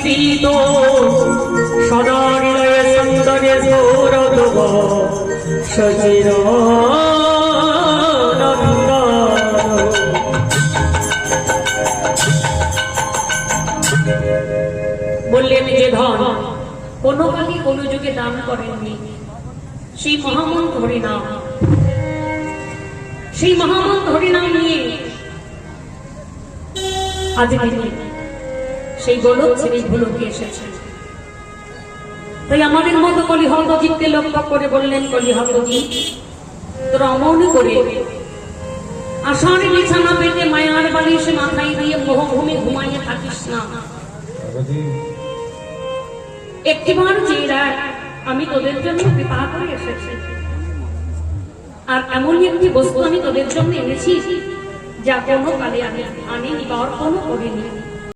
পীত সদা নিলয়ে সন্দনে সৌরভ সচির বললেন যে ধন কোন কালী কোন যুগে দান করেননি সেই মহামন্ত্র হরিনাম, সেই মহামন্ত্র হরিনাম নিয়ে আজ তিনি সেই গোলক ছেড়ে ভুলকে এসেছেন। তাই আমাদের মতো কলিহর্দজিৎকে লক্ষ্য করে বললেন, কলিহর্দজিৎ তোরা অমন করে আষাঢ় বিছানা পেতে মায়ার বালিশে মাথায় দিয়ে মোহভূমি ঘুমাইয়ে থাকিস না। একটিবার চেয়ে আমি তোদের জন্য কৃপা করে এসেছি, আর এমনই একটি বস্তু আমি তোদের জন্য এনেছি যা কোনো কালে আমি আনিনি বা অর্পণ করিনি।